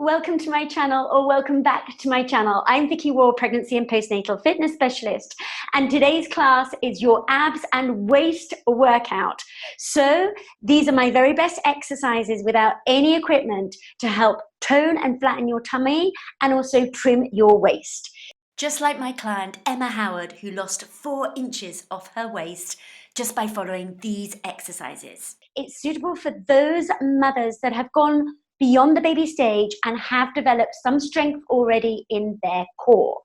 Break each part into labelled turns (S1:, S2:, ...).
S1: welcome to my channel, or welcome back to my channel. I'm Vicky Wall, pregnancy and postnatal fitness specialist, and today's class is your abs and waist workout. So these are my very best exercises without any equipment to help tone and flatten your tummy and also trim your waist. Just like my client Emma Howard, who lost 4 inches off her waist just by following these exercises. It's suitable for those mothers that have gone beyond the baby stage and have developed some strength already in their core.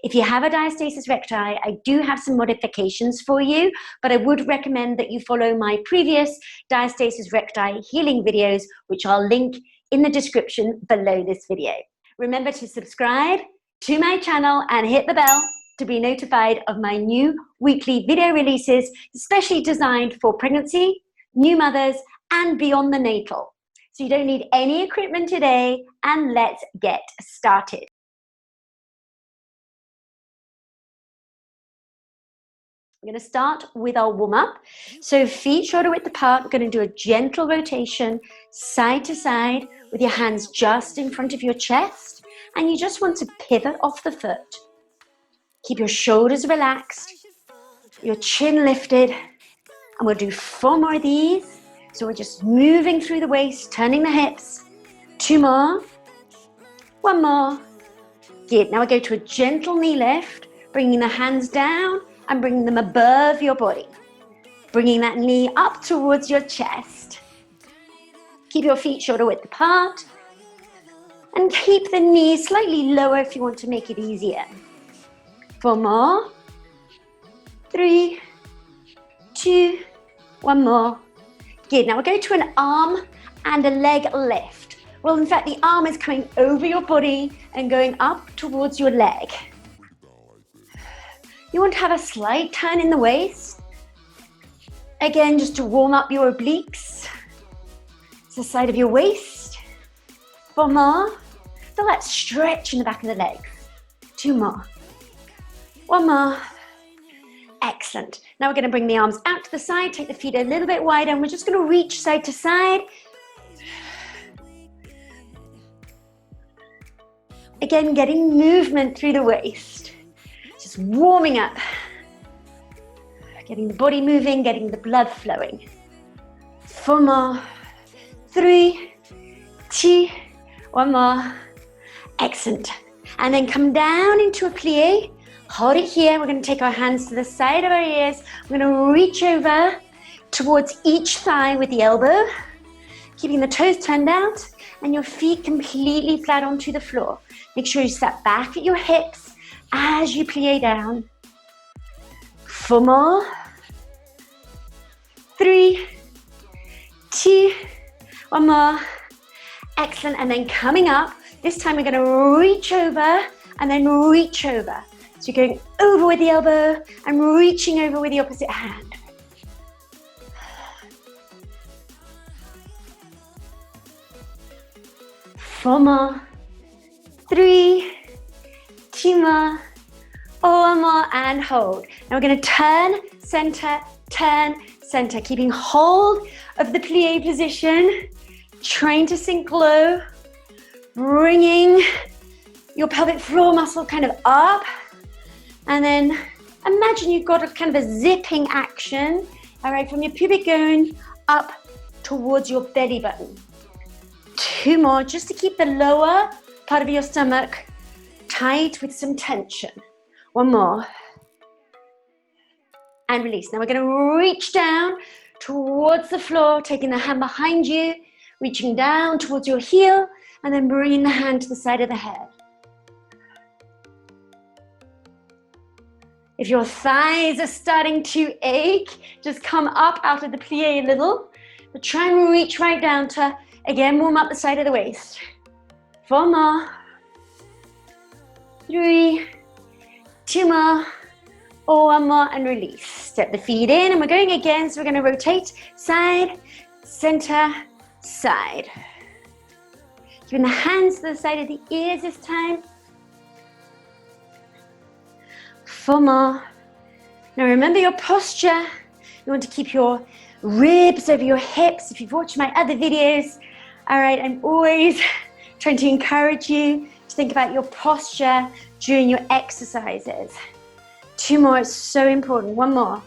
S1: If you have a diastasis recti, I do have some modifications for you, but I would recommend that you follow my previous diastasis recti healing videos, which I'll link in the description below this video. Remember to subscribe to my channel and hit the bell to be notified of my new weekly video releases, especially designed for pregnancy, new mothers, and beyond the natal. So you don't need any equipment today, and let's get started. We're going to start with our warm-up. So feet shoulder width apart. We're going to do a gentle rotation side to side with your hands just in front of your chest, and you just want to pivot off the foot. Keep your shoulders relaxed, your chin lifted, and we'll do 4 more of these. So we're just moving through the waist, turning the hips. 2 more. 1 more. Good. Now we go to a gentle knee lift, bringing the hands down and bringing them above your body. Bringing that knee up towards your chest. Keep your feet shoulder width apart. And keep the knee slightly lower if you want to make it easier. 4 more. 3, 2, 1 more. Good. Now we're going to an arm and a leg lift. Well, in fact, the arm is coming over your body and going up towards your leg. You want to have a slight turn in the waist. Again, just to warm up your obliques. It's the side of your waist. 4 more. Feel that stretch in the back of the legs. 2 more. 1 more. Excellent. Now we're going to bring the arms out to the side, take the feet a little bit wider, and we're just going to reach side to side. Again, getting movement through the waist. Just warming up. Getting the body moving, getting the blood flowing. 4 more. 3, 2, 1 more. Excellent. And then come down into a plie. Hold it here. We're going to take our hands to the side of our ears. We're going to reach over towards each thigh with the elbow, keeping the toes turned out and your feet completely flat onto the floor. Make sure you step back at your hips as you plie down. 4 more. 3, 2, 1 more. Excellent. And then coming up, this time we're going to reach over and then reach over. So you're going over with the elbow and reaching over with the opposite hand. Four more. 3, 2 more. 1 more, and hold. Now we're going to turn, center, keeping hold of the plie position, trying to sink low, bringing your pelvic floor muscle kind of up. And then imagine you've got a kind of a zipping action, all right, from your pubic bone up towards your belly button. 2 more, just to keep the lower part of your stomach tight with some tension. 1 more. And release. Now we're going to reach down towards the floor, taking the hand behind you, reaching down towards your heel, and then bringing the hand to the side of the head. If your thighs are starting to ache, just come up out of the plie a little, but try and reach right down to, again, warm up the side of the waist. 4 more. 3, 2 more. 1 more, and release. Step the feet in, and we're going again, so we're going to rotate side, center, side. Keeping the hands to the side of the ears this time. 4 more. Now remember your posture. You want to keep your ribs over your hips. If you've watched my other videos, all right, I'm always trying to encourage you to think about your posture during your exercises. 2 more, it's so important. 1 more.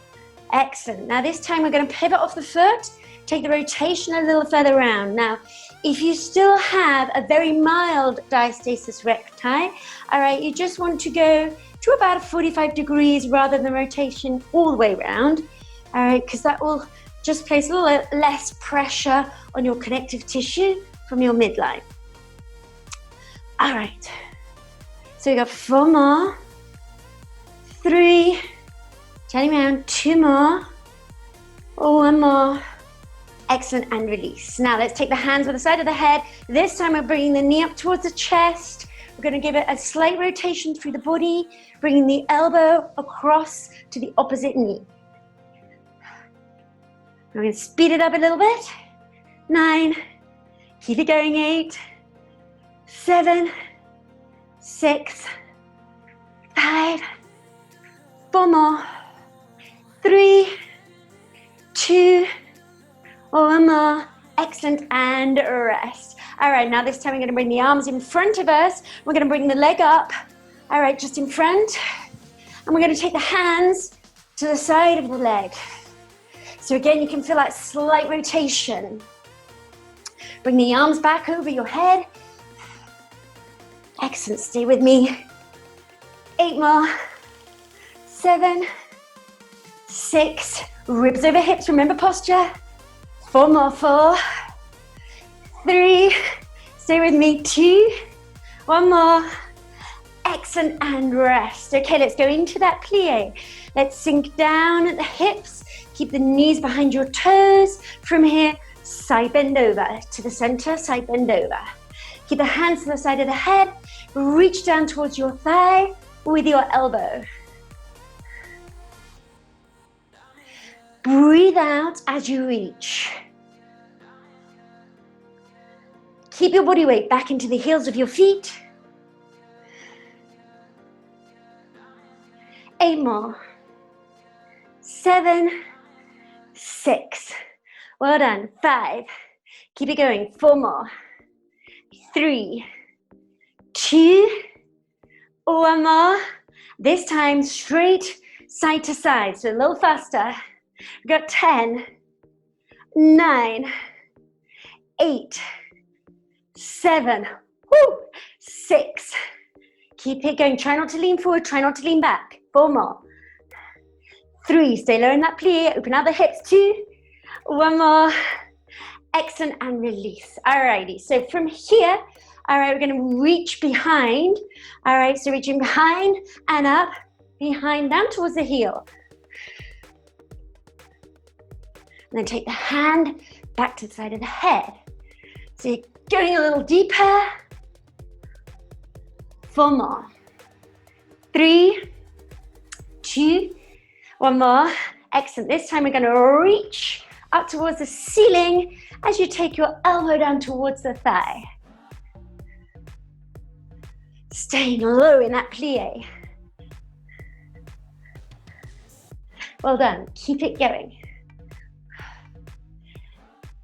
S1: Excellent. Now this time we're going to pivot off the foot, take the rotation a little further around. Now, if you still have a very mild diastasis recti, all right, you just want to go to about 45 degrees rather than rotation all the way around, all right, because that will just place a little less pressure on your connective tissue from your midline. All right, so we got 4 more, 3, turning around, 2 more, 1 more. Excellent, and release. Now let's take the hands by the side of the head. This time we're bringing the knee up towards the chest. We're going to give it a slight rotation through the body, bringing the elbow across to the opposite knee. We're going to speed it up a little bit. 9, keep it going, 8, 7, 6, 5, 4 more, 3, 2, 1 more. Excellent, and rest. All right, now this time we're going to bring the arms in front of us. We're going to bring the leg up, all right, just in front. And we're going to take the hands to the side of the leg. So again, you can feel that slight rotation. Bring the arms back over your head. Excellent, stay with me. 8 more, 7, 6, ribs over hips, remember posture. 4 more, 4, 3, stay with me, 2, 1 more. Excellent, and rest. Okay, let's go into that plie. Let's sink down at the hips. Keep the knees behind your toes. From here, side bend over to the center, side bend over. Keep the hands to the side of the head. Reach down towards your thigh with your elbow. Breathe out as you reach. Keep your body weight back into the heels of your feet. 8 more. 7, 6. Well done. 5. Keep it going. 4 more. 3, 2, 1 more. This time straight side to side, so a little faster. We've got 10, 9, 8, 7, 6. Keep it going. Try not to lean forward, try not to lean back. 4 more. 3, stay low in that plie, open out the hips. 2, 1 more. Excellent, and release. Alrighty, so from here, all right, we're going to reach behind. All right, so reaching behind and up, behind, down towards the heel. And then take the hand back to the side of the head. So you're going a little deeper. 4 more. 3, 2, 1 more. Excellent. This time we're going to reach up towards the ceiling as you take your elbow down towards the thigh. Staying low in that plie. Well done. Keep it going.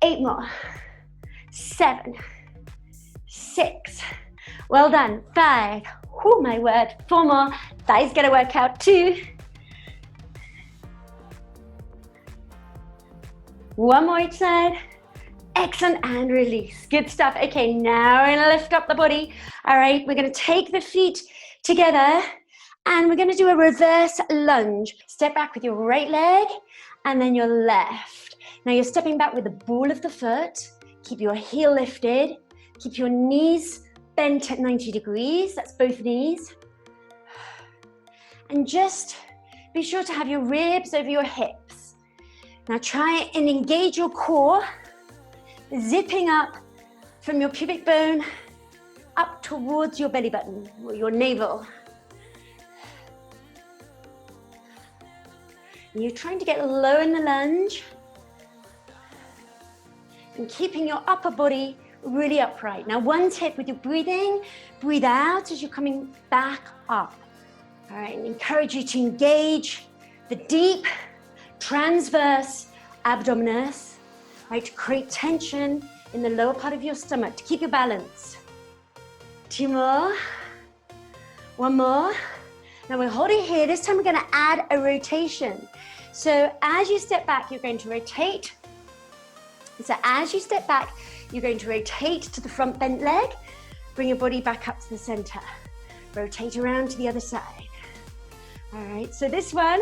S1: 8 more. 7, 6. Well done. 5. Oh my word. 4 more. Thighs get a workout. 2. 1 more each side. Excellent, and release. Good stuff. Okay, now we're gonna lift up the body. All right, we're gonna take the feet together and we're gonna do a reverse lunge. Step back with your right leg and then your left. Now you're stepping back with the ball of the foot. Keep your heel lifted. Keep your knees bent at 90 degrees. That's both knees. And just be sure to have your ribs over your hips. Now try and engage your core, zipping up from your pubic bone up towards your belly button or your navel. And you're trying to get low in the lunge and keeping your upper body really upright. Now one tip with your breathing, breathe out as you're coming back up. All right, and encourage you to engage the deep transverse abdominis, right, to create tension in the lower part of your stomach, to keep your balance. 2 more. 1 more. Now we're holding here. This time we're going to add a rotation. So as you step back, you're going to rotate. So as you step back, you're going to rotate to the front bent leg. Bring your body back up to the center. Rotate around to the other side. All right, so this one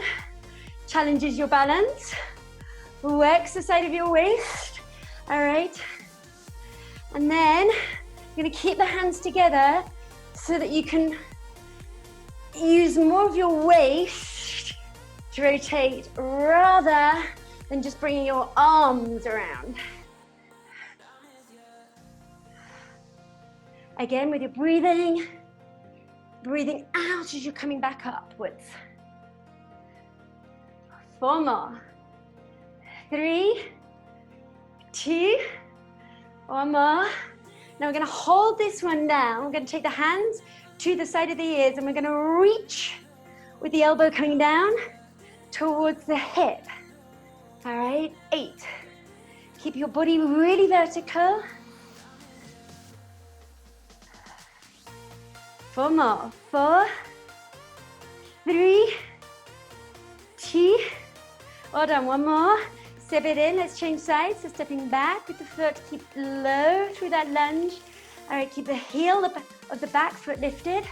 S1: challenges your balance, works the side of your waist. All right, and then you're going to keep the hands together so that you can use more of your waist to rotate rather than just bringing your arms around. Again, with your breathing out as you're coming back upwards. 4 more. 3, 2, 1 more. Now we're going to hold this one down. We're going to take the hands to the side of the ears and we're going to reach with the elbow coming down towards the hip. All right, 8. Keep your body really vertical. 4 more. 4, 3, 2. Well done. 1 more. Step it in. Let's change sides. So stepping back with the foot. Keep low through that lunge. All right. Keep the heel of the back foot lifted.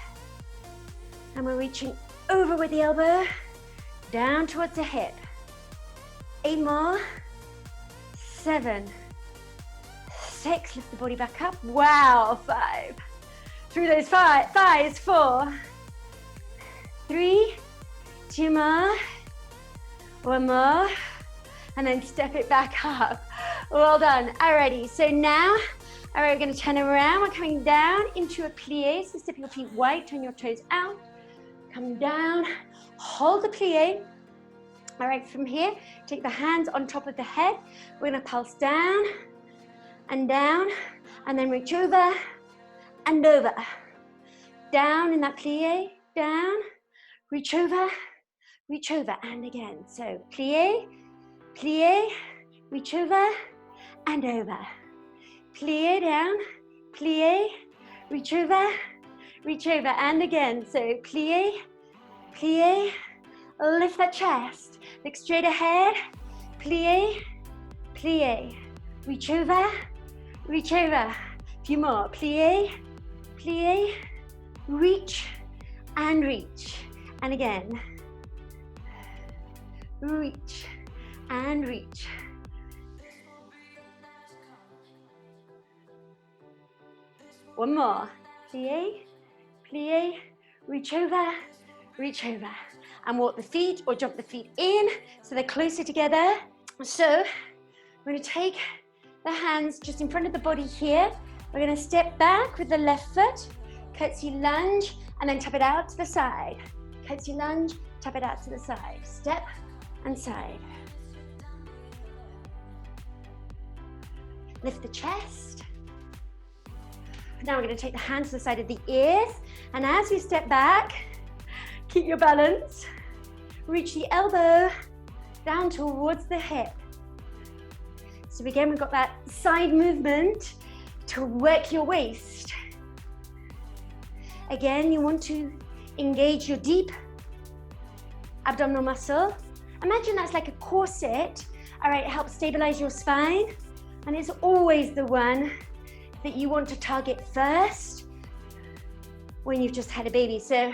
S1: And we're reaching over with the elbow down towards the hip. 8 more. 7, 6. Lift the body back up. Wow. 5. Through those thighs. 4, 3, 2 more. 1 more. And then step it back up. Well done. Alrighty. So now, all right, we're going to turn around. We're coming down into a plie. So step your feet wide, turn your toes out. Come down. Hold the plie. All right, from here, take the hands on top of the head. We're going to pulse down, and then reach over and over. Down in that plie, down, reach over, and again. So plie, plie, reach over and over. Plie down, plie, reach over, and again. So plie, plie, lift that chest, look straight ahead, plie, plie, reach over, a few more, plie, plie, reach, and again, reach, and reach. One more, plie, plie, reach over, and walk the feet or jump the feet in so they're closer together. So we're going to take the hands just in front of the body here. We're going to step back with the left foot, curtsy lunge, and then tap it out to the side. Curtsy lunge, tap it out to the side. Step and side. Lift the chest. Now we're going to take the hands to the side of the ears, and as you step back, keep your balance. Reach the elbow down towards the hip. So again, we've got that side movement to work your waist. Again, you want to engage your deep abdominal muscle. Imagine that's like a corset. All right, it helps stabilize your spine, and it's always the one that you want to target first when you've just had a baby. So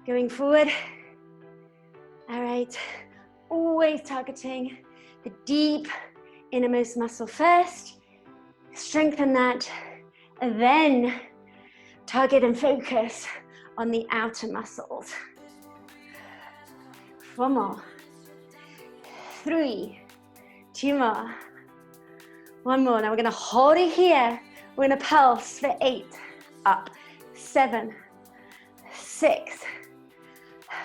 S1: going forward, all right, always targeting the deep innermost muscle first, strengthen that, and then target and focus on the outer muscles. 4 more, 3, 2 more, 1 more. Now we're going to hold it here. We're going to pulse for 8, up, 7, 6,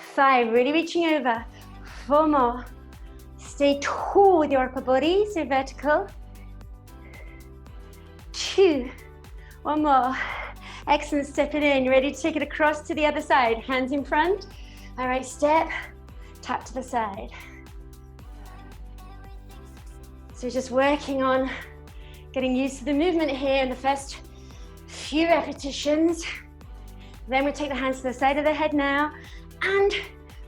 S1: 5, really reaching over. 4 more. Stay tall with your upper body, so vertical. 2, 1 more. Excellent, step it in. You're ready to take it across to the other side. Hands in front. All right, step, tap to the side. So just working on getting used to the movement here in the first Few repetitions. Then we take the hands to the side of the head now, and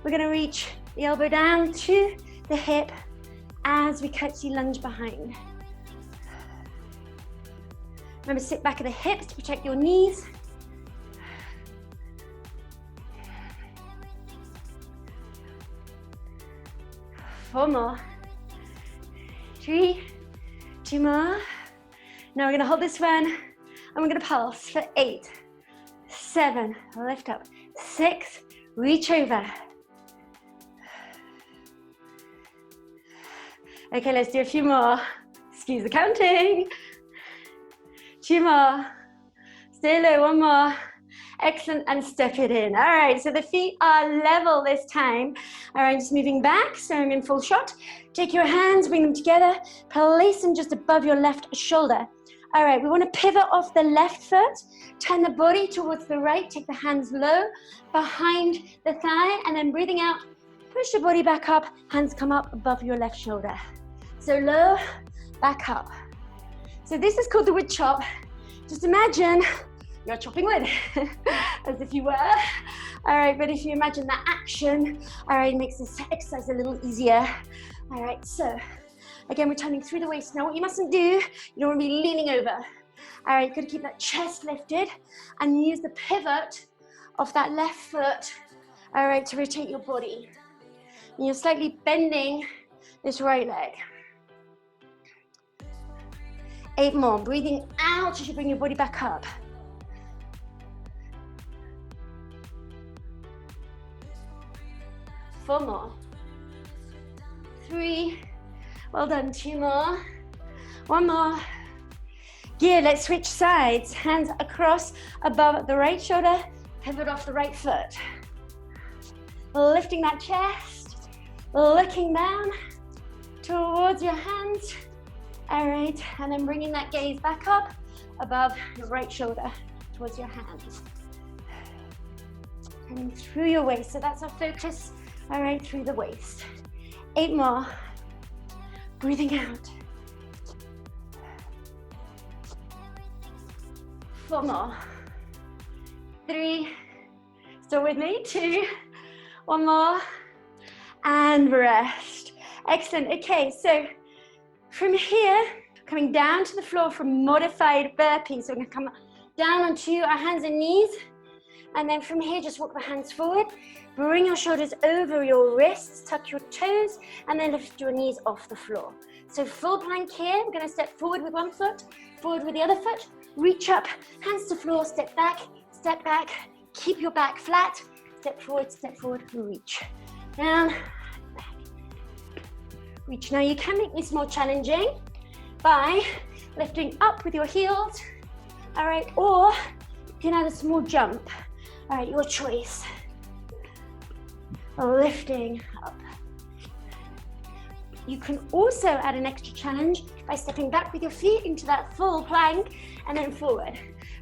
S1: we're going to reach the elbow down to the hip as we curtsy lunge behind. Remember, sit back at the hips to protect your knees. Four more. 3, 2 more. Now we're going to hold this one, and we're going to pulse for 8, 7, lift up, 6, reach over. Okay, let's do a few more. Excuse the counting. 2 more. Stay low, 1 more. Excellent, and step it in. All right, so the feet are level this time. All right, just moving back, so I'm in full shot. Take your hands, bring them together, place them just above your left shoulder. All right, we want to pivot off the left foot, turn the body towards the right, take the hands low, behind the thigh, and then breathing out, push the body back up, hands come up above your left shoulder. So low, back up. So this is called the wood chop. Just imagine you're chopping wood, as if you were. All right, but if you imagine that action, all right, it makes this exercise a little easier. All right, so again, we're turning through the waist. Now, what you mustn't do, you don't want to be leaning over. All right, you've got to keep that chest lifted and use the pivot of that left foot, all right, to rotate your body. And you're slightly bending this right leg. 8 more, breathing out as you bring your body back up. 4 more. 3, well done, 2 more. 1 more. Good, let's switch sides. Hands across above the right shoulder, pivot off the right foot. Lifting that chest, looking down towards your hands. All right, and then bringing that gaze back up above your right shoulder towards your hands. And through your waist, so that's our focus, all right, through the waist. 8 more, breathing out. 4 more, 3, still with me, 2, 1 more, and rest. Excellent, okay, so from here, coming down to the floor for modified burpees. So we're gonna come down onto our hands and knees, and then from here, just walk the hands forward, bring your shoulders over your wrists, tuck your toes, and then lift your knees off the floor. So full plank here, we're gonna step forward with one foot, forward with the other foot, reach up, hands to floor, step back, keep your back flat, step forward, reach. Down, back, reach. Now you can make this more challenging by lifting up with your heels, all right, or you can add a small jump, all right, your choice. Lifting up. You can also add an extra challenge by stepping back with your feet into that full plank and then forward.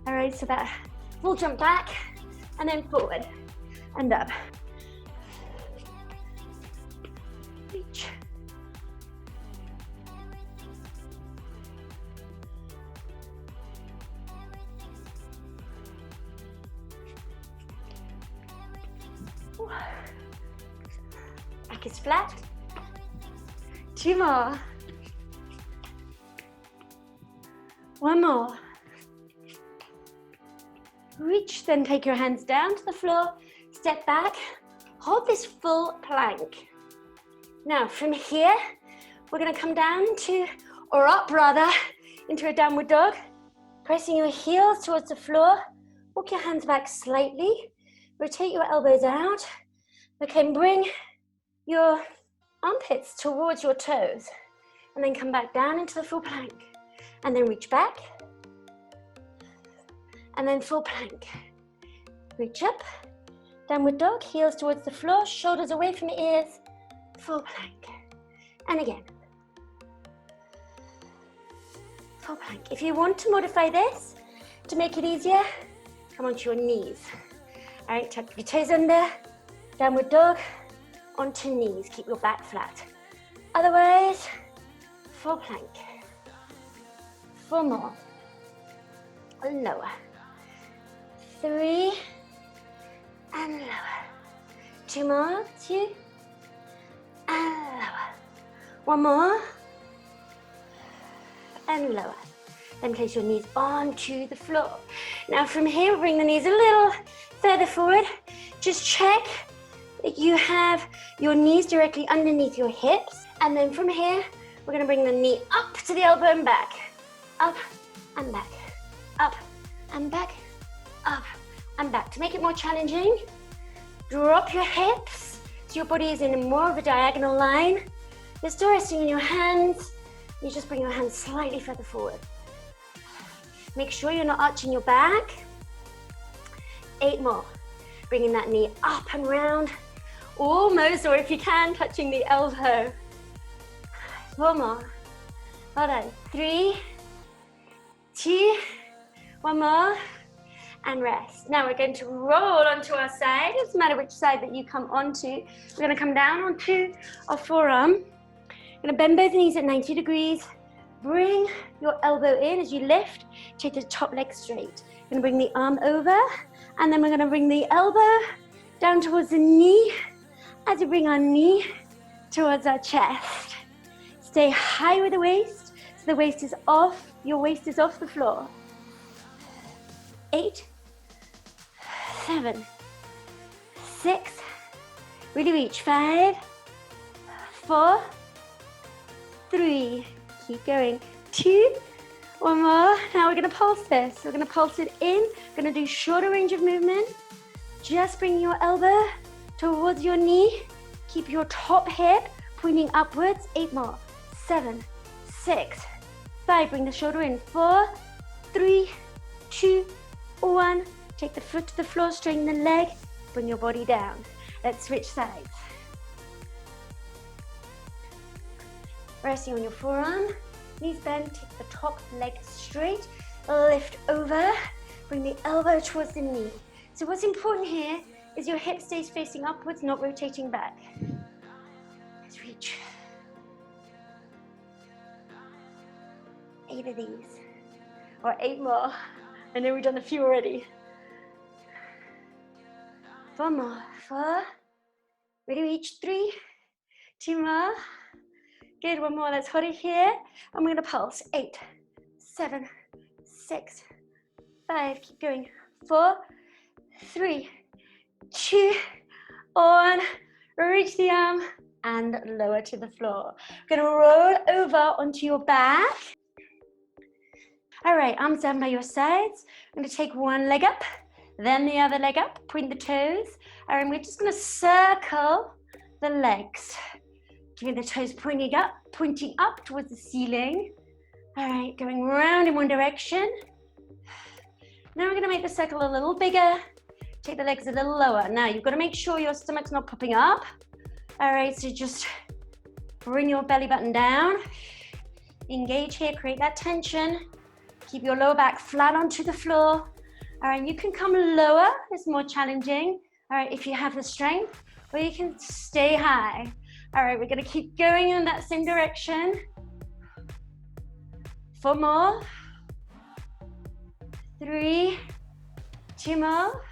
S1: All right, so that full jump back and then forward and up. Reach. Back is flat. 2 more. 1 more. Reach, then take your hands down to the floor, step back, hold this full plank. Now from here, we're gonna come down to, or up rather, into a downward dog, pressing your heels towards the floor, walk your hands back slightly, rotate your elbows out, okay, bring your armpits towards your toes, and then come back down into the full plank, and then reach back, and then full plank. Reach up, downward dog, heels towards the floor, shoulders away from the ears, full plank. And again. Full plank. If you want to modify this to make it easier, come onto your knees. All right, tuck your toes under, downward dog, onto knees. Keep your back flat. Otherwise, full plank. 4 more. Lower. 3, and lower. 2 more, 2, and lower. 1 more, and lower. Then place your knees onto the floor. Now from here, bring the knees a little further forward. Just check that you have your knees directly underneath your hips. And then from here, we're gonna bring the knee up to the elbow and back. Up and back, up and back, up and back. To make it more challenging, drop your hips so your body is in more of a diagonal line. You're still resting in your hands. You just bring your hands slightly further forward. Make sure you're not arching your back. 8 more. Bringing that knee up and round. Almost, or if you can, touching the elbow. 4 more. Well done. 3, 2, 1 more. And rest. Now we're going to roll onto our side. It doesn't matter which side that you come onto. We're going to come down onto our forearm. We're going to bend both knees at 90 degrees. Bring your elbow in as you lift. Take the top leg straight. We're going to bring the arm over, and then we're going to bring the elbow down towards the knee as we bring our knee towards our chest. Stay high with the waist, so the waist is off, your waist is off the floor. 8, 7, 6, really reach. 5, 4, 3, keep going. 2, 1 more. Now we're going to pulse this. We're going to pulse it in. We're going to do shorter range of movement. Just bring your elbow towards your knee. Keep your top hip pointing upwards. 8 more. 7, 6, 5. Bring the shoulder in. 4, 3, 2, 1. Take the foot to the floor. Straighten the leg. Bring your body down. Let's switch sides. Resting on your forearm. Knees bend, take the top leg straight, lift over, bring the elbow towards the knee. So what's important here is your hip stays facing upwards, not rotating back. Let's reach. 8 of these, or 8 more. I know we've done a few already. 4 more, 4, ready, reach. 3, 2 more. Good, 1 more, let's hold it here. And we're gonna pulse. 8, 7, 6, 5, keep going. 4, 3, 2, 1. Reach the arm and lower to the floor. We're gonna roll over onto your back. All right, arms down by your sides. I'm gonna take one leg up, then the other leg up, point the toes. And we're just gonna circle the legs. Keeping the toes pointing up towards the ceiling. All right, going round in one direction. Now we're gonna make the circle a little bigger. Take the legs a little lower. Now you've gotta make sure your stomach's not popping up. All right, so just bring your belly button down. Engage here, create that tension. Keep your lower back flat onto the floor. All right, you can come lower, it's more challenging. All right, if you have the strength, or you can stay high. All right, we're gonna keep going in that same direction. 4 more. 3, 2 more.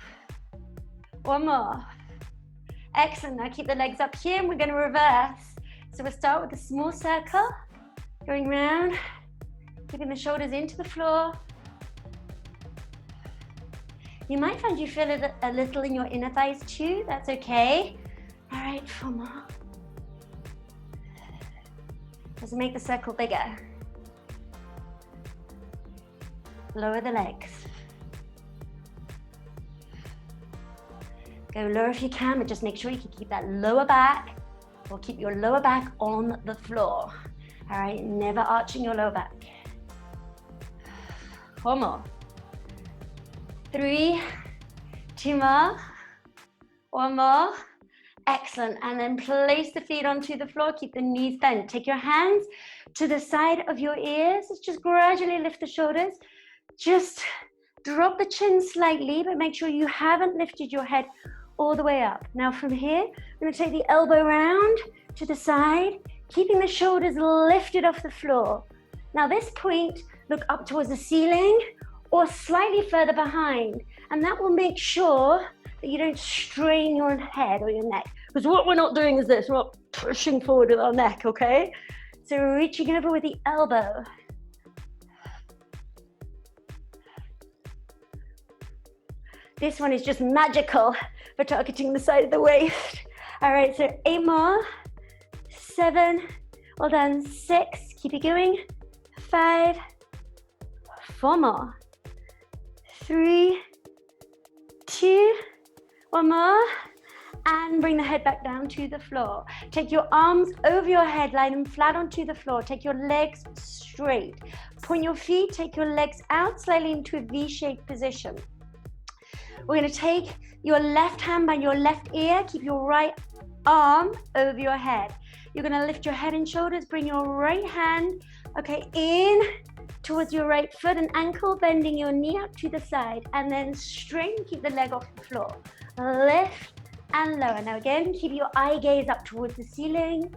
S1: 1 more. Excellent, now keep the legs up here and we're gonna reverse. So we'll start with a small circle, going round, keeping the shoulders into the floor. You might find you feel it a little in your inner thighs too, that's okay. All right, 4 more. Let's make the circle bigger. Lower the legs. Go lower if you can, but just make sure you can keep that lower back, or keep your lower back on the floor. All right, never arching your lower back. 4 more. 3, 2 more. 1 more. Excellent, and then place the feet onto the floor, keep the knees bent. Take your hands to the side of your ears, just gradually lift the shoulders. Just drop the chin slightly, but make sure you haven't lifted your head all the way up. Now from here, I'm gonna take the elbow round to the side, keeping the shoulders lifted off the floor. Now this point, look up towards the ceiling or slightly further behind. And that will make sure that you don't strain your head or your neck. Because what we're not doing is this, we're not pushing forward with our neck, okay? So we're reaching over with the elbow. This one is just magical for targeting the side of the waist. All right, so 8 more, 7, well done, 6, keep it going, 5, 4 more, 3, 2, 1 more, and bring the head back down to the floor. Take your arms over your head, lie them flat onto the floor, take your legs straight, point your feet, take your legs out slightly into a V-shaped position. We're going to take your left hand by your left ear, keep your right arm over your head. You're going to lift your head and shoulders, bring your right hand, okay, in towards your right foot and ankle, bending your knee out to the side, and then straighten, keep the leg off the floor. Lift and lower. Now again, keep your eye gaze up towards the ceiling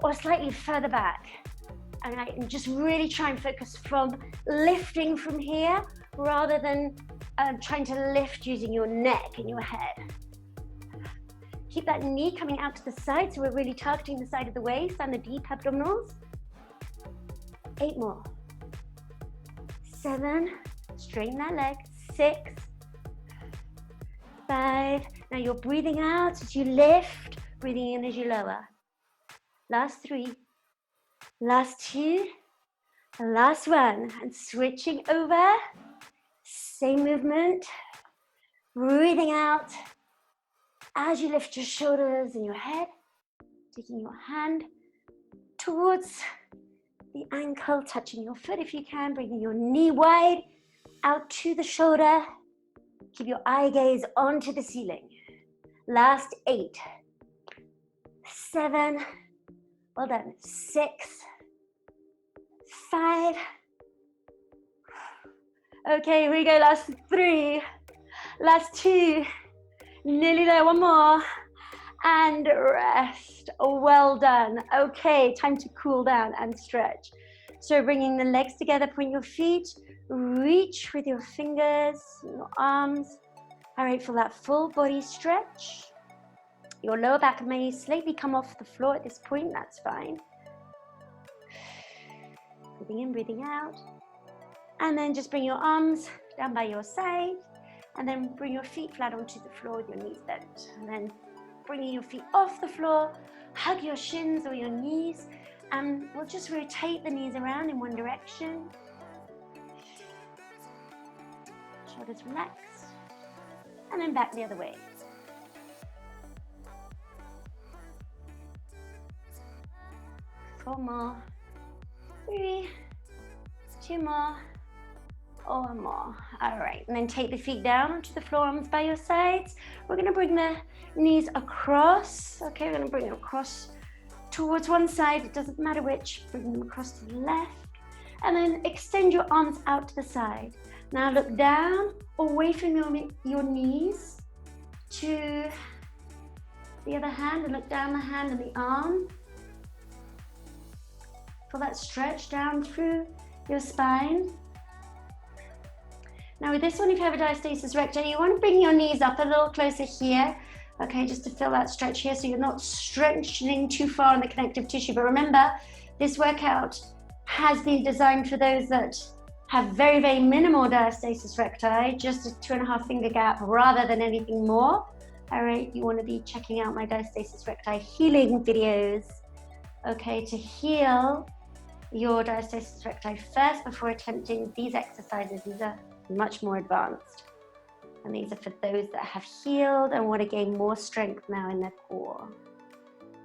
S1: or slightly further back. All right, and just really try and focus from lifting from here rather than trying to lift using your neck and your head. Keep that knee coming out to the side, so we're really targeting the side of the waist and the deep abdominals. 8 more. 7, straighten that leg. 6, 5, now you're breathing out as you lift, breathing in as you lower. Last 3, last 2, last 1, and switching over. Same movement, breathing out as you lift your shoulders and your head, taking your hand towards the ankle, touching your foot if you can, bringing your knee wide out to the shoulder. Keep your eye gaze onto the ceiling. Last 8, 7, well done, 6, 5, okay, here we go, last 3, last 2, nearly there, 1 more, and rest. Well done. Okay, time to cool down and stretch. So bringing the legs together, point your feet, reach with your fingers, your arms. All right, for that full body stretch. Your lower back may slightly come off the floor at this point, that's fine. Breathing in, breathing out. And then just bring your arms down by your side, and then bring your feet flat onto the floor with your knees bent. And then bringing your feet off the floor, hug your shins or your knees, and we'll just rotate the knees around in one direction. Shoulders relaxed, and then back the other way. Four more, 3, 2 more, or 1 more. All right, and then take the feet down onto the floor, arms by your sides. We're going to bring the knees across. Okay, we're going to bring them across towards one side. It doesn't matter which. Bring them across to the left. And then extend your arms out to the side. Now look down, away from your knees to the other hand, and look down the hand and the arm. Feel that stretch down through your spine. Now with this one, if you have a diastasis recti, you want to bring your knees up a little closer here, okay, just to feel that stretch here so you're not stretching too far in the connective tissue. But remember, this workout has been designed for those that have very, very minimal diastasis recti, just a 2.5 finger gap rather than anything more. All right, you want to be checking out my diastasis recti healing videos, okay, to heal your diastasis recti first before attempting these exercises. These are much more advanced, and these are for those that have healed and want to gain more strength now in their core.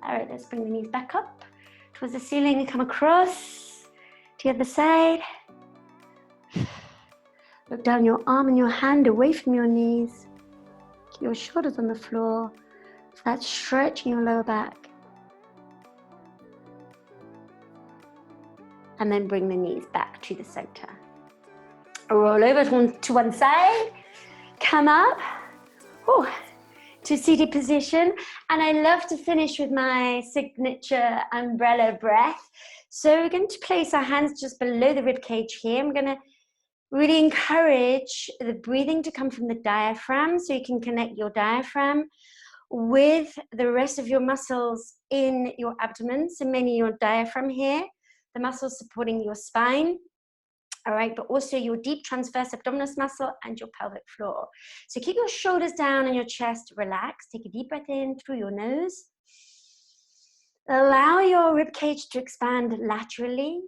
S1: All right, let's bring the knees back up towards the ceiling and come across to the other side. Look down your arm and your hand away from your knees. Keep your shoulders on the floor. So that's stretching your lower back. And then bring the knees back to the center. Roll over to one side. Come up to seated position. And I love to finish with my signature umbrella breath. So we're going to place our hands just below the rib cage here. I'm going to Really encourage the breathing to come from the diaphragm, so you can connect your diaphragm with the rest of your muscles in your abdomen. So mainly your diaphragm here, the muscles supporting your spine. All right, but also your deep transverse abdominis muscle and your pelvic floor. So keep your shoulders down and your chest relaxed. Take a deep breath in through your nose. Allow your rib cage to expand laterally,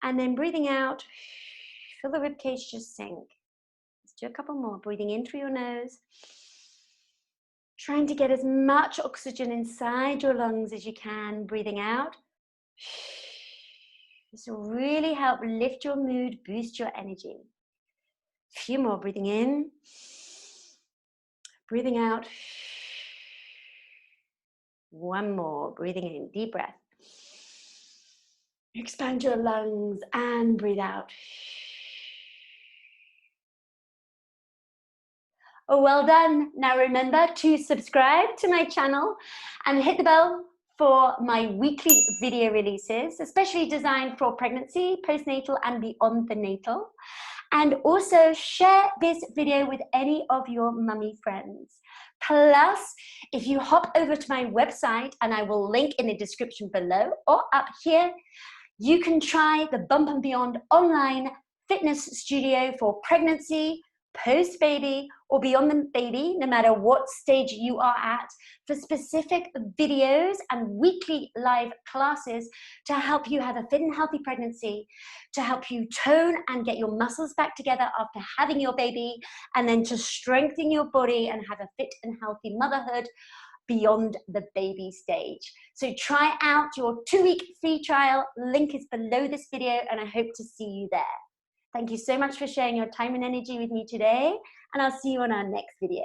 S1: and then breathing out, feel the rib cage just sink. Let's do a couple more. Breathing in through your nose, trying to get as much oxygen inside your lungs as you can. Breathing out. This will really help lift your mood, boost your energy. A few more. Breathing in, breathing out. One more. Breathing in, deep breath. Expand your lungs and breathe out. Oh, well done. Now remember to subscribe to my channel and hit the bell for my weekly video releases, especially designed for pregnancy, postnatal, and beyond the natal. And also share this video with any of your mummy friends. Plus, if you hop over to my website, and I will link in the description below or up here, you can try the Bump and Beyond online fitness studio for pregnancy, post-baby, or beyond the baby, no matter what stage you are at, for specific videos and weekly live classes to help you have a fit and healthy pregnancy, to help you tone and get your muscles back together after having your baby, and then to strengthen your body and have a fit and healthy motherhood beyond the baby stage. So try out your 2-week free trial. Link is below this video, and I hope to see you there. Thank you so much for sharing your time and energy with me today, and I'll see you on our next video.